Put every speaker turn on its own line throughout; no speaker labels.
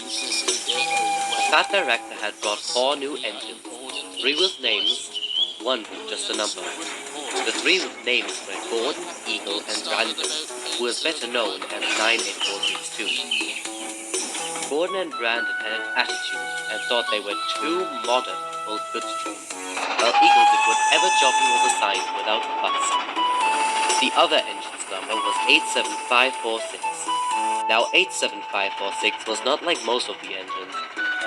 The fat director had brought 4 new engines, 3 with names, 1 with just a number. The 3 with names were Gordon, Eagle, and Brandon, who was better known as 98462. Gordon and Brandon had an attitude and thought they were too modern for goods trains, while Eagle did whatever job he was assigned without fuss. The other engine's number was 87546. Now 87546 was not like most of the engines.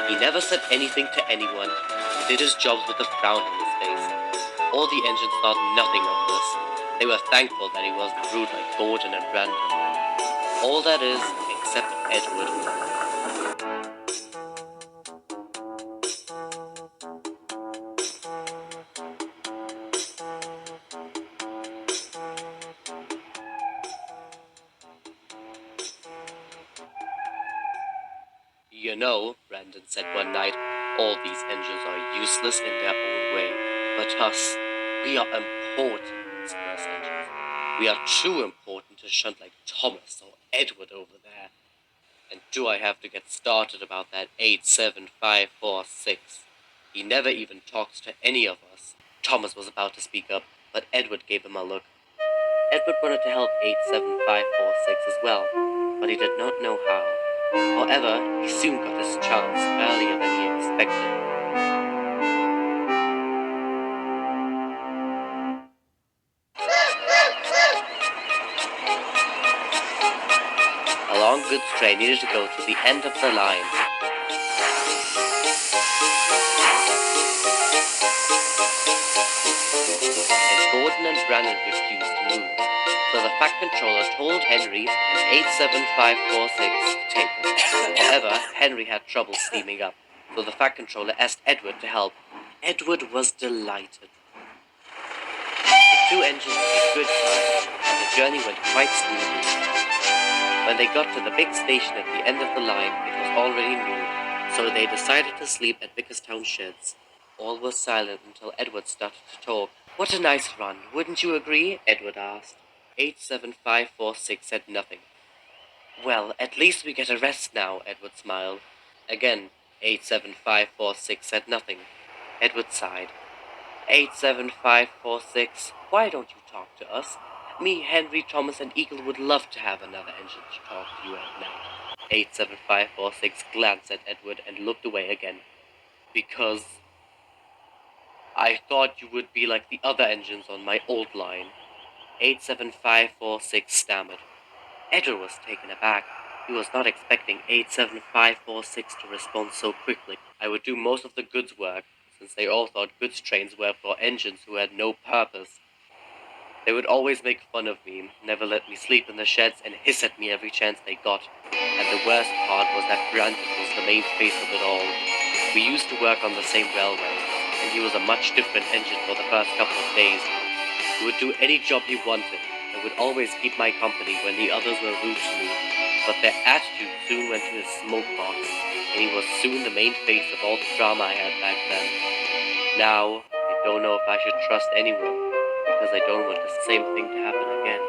He never said anything to anyone and did his jobs with a frown on his face. All the engines thought nothing of this. They were thankful that he wasn't rude like Gordon and Brandon. All that is, except Edward. You know, Brandon said one night, all these engines are useless in their own way, but us, we are important, those engines. We are too important to shunt like Thomas or Edward over there. And do I have to get started about that 87546? He never even talks to any of us. Thomas was about to speak up, but Edward gave him a look. Edward wanted to help 87546 as well, but he did not know how. However, he soon got his chance earlier than he expected. A long goods train needed to go to the end of the line. And Gordon and Brandon refused to move. So the fact controller told Henry and 87546 to take it. However, Henry had trouble steaming up, so the fact controller asked Edward to help. Edward was delighted. The 2 engines made good time, and the journey went quite smoothly. When they got to the big station at the end of the line, it was already noon, so they decided to sleep at Vickerstown sheds. All was silent until Edward started to talk. "What a nice run, wouldn't you agree?" Edward asked. 87546 said nothing. "Well, at least we get a rest now," Edward smiled. Again, 87546 said nothing. Edward sighed. 87546, why don't you talk to us? Me, Henry, Thomas, and Eagle would love to have another engine to talk to you at night. 87546 glanced at Edward and looked away again. "Because I thought you would be like the other engines on my old line." 87546 stammered. Edward was taken aback. He was not expecting 87546 to respond so quickly. "I would do most of the goods work, since they all thought goods trains were for engines who had no purpose. They would always make fun of me, never let me sleep in the sheds, and hiss at me every chance they got. And the worst part was that Brandon was the main face of it all. We used to work on the same railway, and he was a much different engine for the first couple of days. He would do any job he wanted, and would always keep my company when the others were rude to me. But their attitude soon went to his smoke box, and he was soon the main face of all the drama I had back then. Now, I don't know if I should trust anyone, because I don't want the same thing to happen again."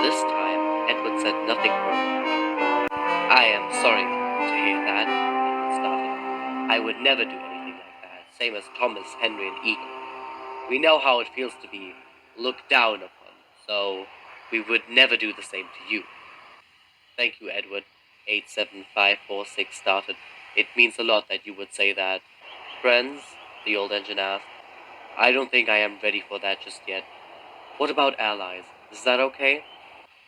This time, Edward said nothing for a while. "I am sorry to hear that," Edward started. "I would never do anything like that, same as Thomas, Henry, and Eagle. We know how it feels to be looked down upon, so we would never do the same to you." "Thank you, Edward," 87546 started. "It means a lot that you would say that." "Friends?" the old engine asked. "I don't think I am ready for that just yet. What about allies? Is that okay?"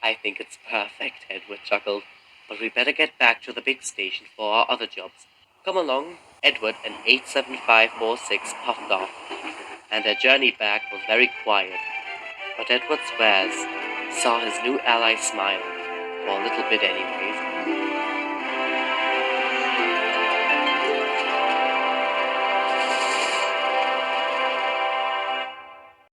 "I think it's perfect," Edward chuckled. "But we better get back to the big station for our other jobs. Come along." Edward and 87546 puffed off, and their journey back was very quiet. But Edward swears he saw his new ally smile, for a little bit anyways.